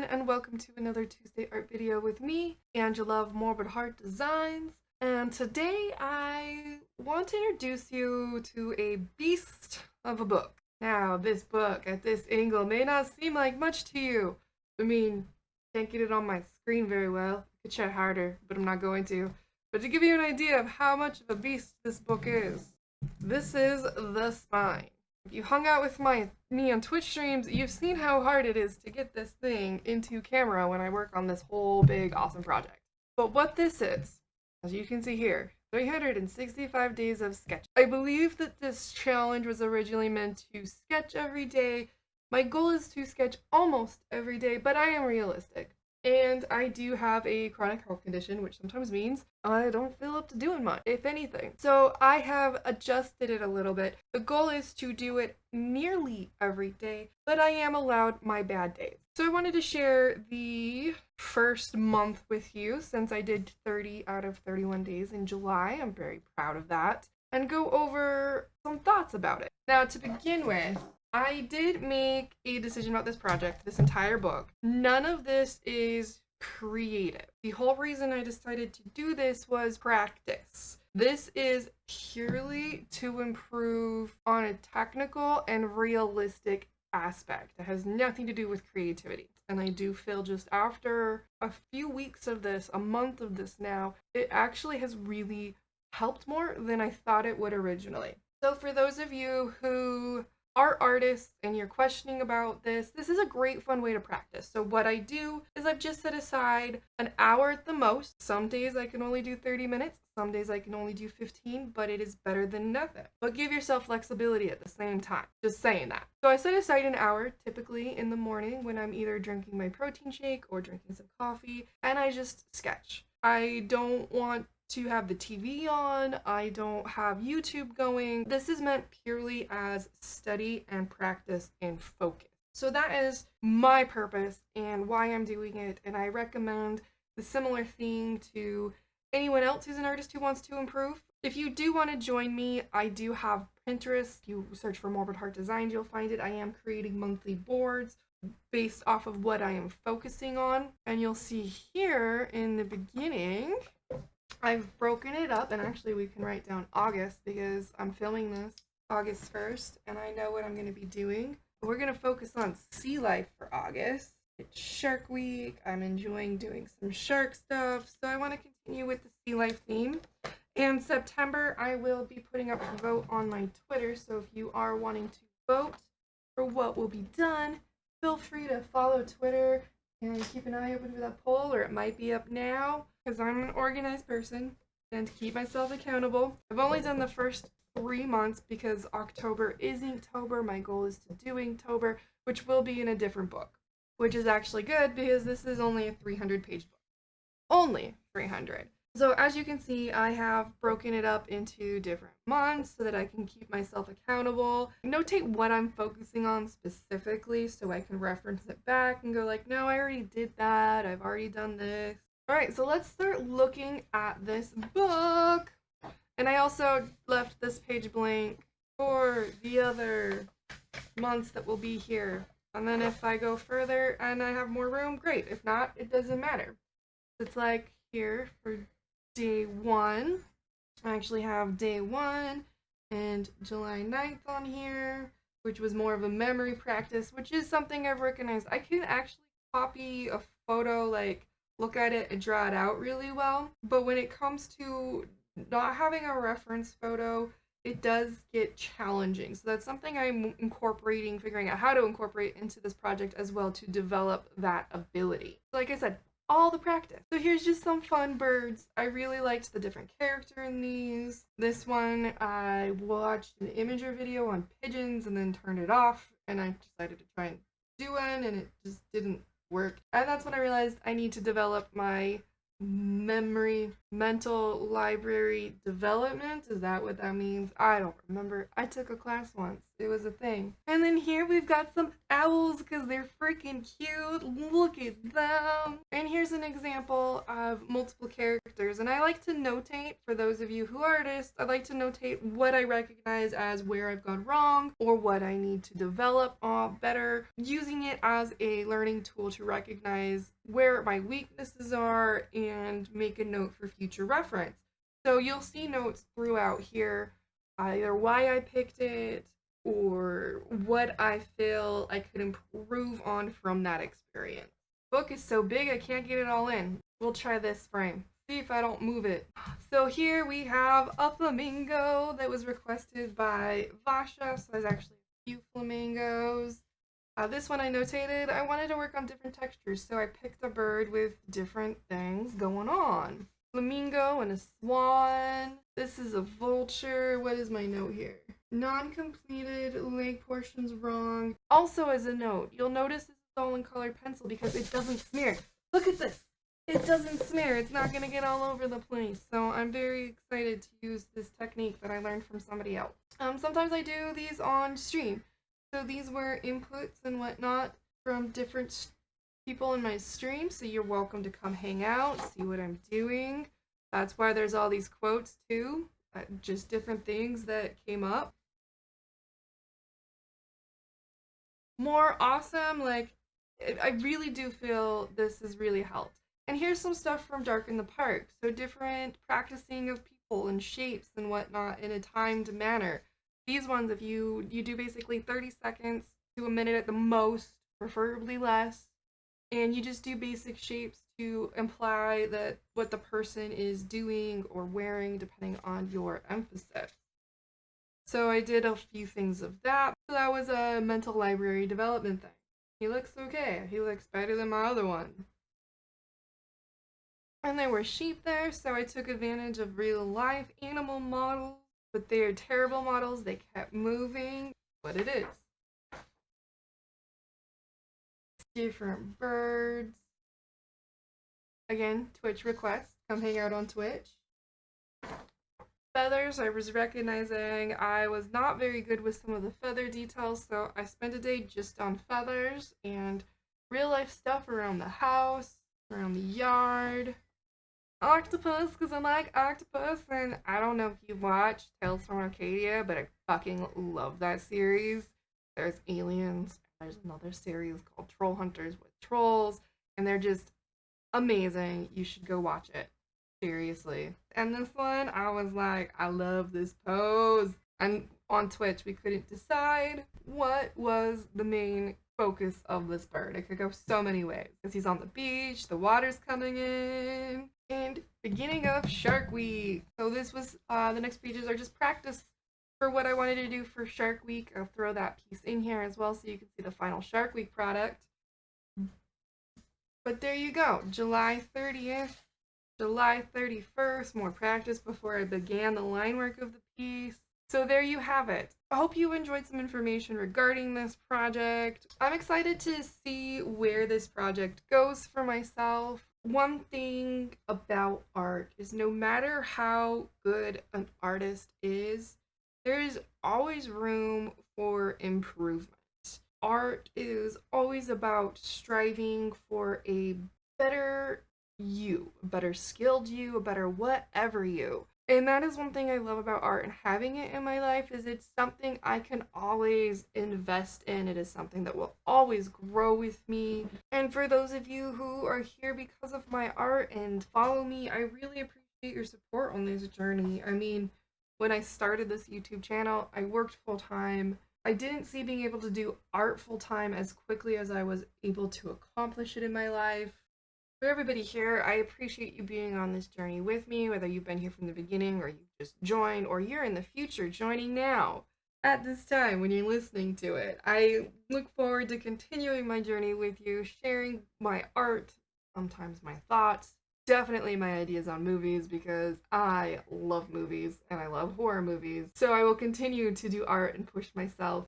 and welcome to another Tuesday art video with me, Angela of Morbid Heart Designs. And today I want to introduce you to a beast of a book. Now, this book at this angle may not seem like much to you. I mean, can't get it on my screen very well. I could try harder, but I'm not going to. But to give you an idea of how much of a beast this book is, this is The Spine. If you hung out with me on Twitch streams, you've seen how hard it is to get this thing into camera when I work on this whole big awesome project. But what this is, as you can see here, 365 days of sketch. I believe that this challenge was originally meant to sketch every day. My goal is to sketch almost every day, but I am realistic. And I do have a chronic health condition, which sometimes means I don't feel up to doing much, if anything. So I have adjusted it a little bit. The goal is to do it nearly every day, but I am allowed my bad days. So I wanted to share the first month with you since I did 30 out of 31 days in July. I'm very proud of that. And go over some thoughts about it. Now, to begin with, I did make a decision about this project, this entire book. None of this is creative. The whole reason I decided to do this was practice. This is purely to improve on a technical and realistic aspect. It has nothing to do with creativity. And I do feel just after a few weeks of this, a month of this now, it actually has really helped more than I thought it would originally. So for those of you who are artists and you're questioning about this, this is a great fun way to practice. So what I do is I've just set aside an hour at the most. Some days I can only do 30 minutes, some days I can only do 15, but it is better than nothing. But give yourself flexibility at the same time. Just saying that. So I set aside an hour, typically in the morning when I'm either drinking my protein shake or drinking some coffee, and I just sketch. I don't want to have the TV on, I don't have YouTube going. This is meant purely as study and practice and focus. So that is my purpose and why I'm doing it, and I recommend the similar thing to anyone else who's an artist who wants to improve. If you do want to join me, I do have Pinterest. If you search for Morbid Heart Designs, you'll find it. I am creating monthly boards based off of what I am focusing on, and you'll see here in the beginning I've broken it up, and actually we can write down August because I'm filming this August 1st and I know what I'm going to be doing. We're going to focus on sea life for August. It's Shark Week. I'm enjoying doing some shark stuff, so I want to continue with the sea life theme. And September I will be putting up a vote on my Twitter, so if you are wanting to vote for what will be done, feel free to follow Twitter and keep an eye open for that poll, or it might be up now because I'm an organized person and to keep myself accountable. I've only done the first 3 months because October is Inktober. My goal is to do Inktober, which will be in a different book, which is actually good because this is only a 300-page book. Only 300. So as you can see, I have broken it up into different months so that I can keep myself accountable. Notate what I'm focusing on specifically so I can reference it back and go like, no, I already did that. I've already done this. All right, so let's start looking at this book. And I also left this page blank for the other months that will be here. And then if I go further and I have more room, great. If not, it doesn't matter. It's like here for day 1. I actually have day 1 and July 9th on here, which was more of a memory practice, which is something I've recognized. I can actually copy a photo, like look at it and draw it out really well. But when it comes to not having a reference photo, it does get challenging. So that's something I'm incorporating, figuring out how to incorporate into this project as well to develop that ability. Like I said, all the practice. So here's just some fun birds. I really liked the different character in these. This one, I watched an imager video on pigeons and then turned it off, and I decided to try and do one, and it just didn't work. And that's when I realized I need to develop my mental library development. Is that what that means? I don't remember. I took a class once. It was a thing. And then here we've got some owls because they're freaking cute. Look at them. And here's an example of multiple characters. And I like to notate, for those of you who are artists, I like to notate what I recognize as where I've gone wrong or what I need to develop better, using it as a learning tool to recognize where my weaknesses are and make a note for future reference. So you'll see notes throughout here, either why I picked it or what I feel I could improve on from that experience. The book is so big I can't get it all in. We'll try this frame. See if I don't move it. So here we have a flamingo that was requested by Vasha. So there's actually a few flamingos. This one I notated. I wanted to work on different textures, so I picked a bird with different things going on. Flamingo and a swan. This is a vulture. What is my note here? Non-completed, leg portions wrong. Also as a note, you'll notice this is all in colored pencil because it doesn't smear. Look at this. It doesn't smear. It's not going to get all over the place. So I'm very excited to use this technique that I learned from somebody else. Sometimes I do these on stream. So these were inputs and whatnot from different people in my stream, so you're welcome to come hang out, see what I'm doing. That's why there's all these quotes too, just different things that came up. More awesome, like, I really do feel this has really helped. And here's some stuff from Dark in the Park. So different practicing of people and shapes and whatnot in a timed manner. These ones, if you do basically 30 seconds to a minute at the most, preferably less, and you just do basic shapes to imply that what the person is doing or wearing depending on your emphasis. So I did a few things of that. So that was a mental library development thing. He looks okay. He looks better than my other one. And there were sheep there, so I took advantage of real life animal models, but they are terrible models. They kept moving. What it is. Different birds. Again, Twitch request. Come hang out on Twitch. Feathers, I was recognizing I was not very good with some of the feather details, so I spent a day just on feathers and real life stuff around the house, around the yard. Octopus, because I like octopus, and I don't know if you watched Tales from Arcadia, but I fucking love that series. There's aliens. There's another series called Troll Hunters with trolls, and they're just amazing. You should go watch it. Seriously. And this one, I was like, I love this pose. And on Twitch, we couldn't decide what was the main focus of this bird. It could go so many ways. Because he's on the beach, the water's coming in, and beginning of Shark Week. So this was, the next pages are just practice for what I wanted to do for Shark Week. I'll throw that piece in here as well so you can see the final Shark Week product. But there you go, July 30th, July 31st, more practice before I began the line work of the piece. So there you have it. I hope you enjoyed some information regarding this project. I'm excited to see where this project goes for myself. One thing about art is no matter how good an artist is, there is always room for improvement. Art is always about striving for a better you, a better skilled you, a better whatever you. And that is one thing I love about art and having it in my life is it's something I can always invest in. It is something that will always grow with me. And for those of you who are here because of my art and follow me, I really appreciate your support on this journey. I mean, when I started this YouTube channel, I worked full time. I didn't see being able to do art full time as quickly as I was able to accomplish it in my life. For everybody here, I appreciate you being on this journey with me, whether you've been here from the beginning or you've just joined or you're in the future joining now at this time when you're listening to it. I look forward to continuing my journey with you, sharing my art, sometimes my thoughts, definitely my ideas on movies because I love movies and I love horror movies. So I will continue to do art and push myself.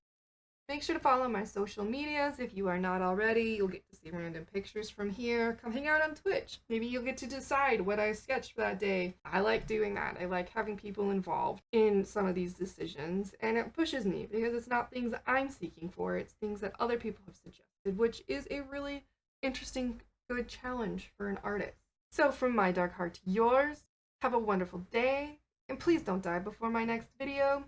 Make sure to follow my social medias if you are not already. You'll get to see random pictures from here. Come hang out on Twitch. Maybe you'll get to decide what I sketched for that day. I like doing that. I like having people involved in some of these decisions, and it pushes me because it's not things that I'm seeking for, it's things that other people have suggested, which is a really interesting, good challenge for an artist. So, from my dark heart to yours, have a wonderful day, and please don't die before my next video.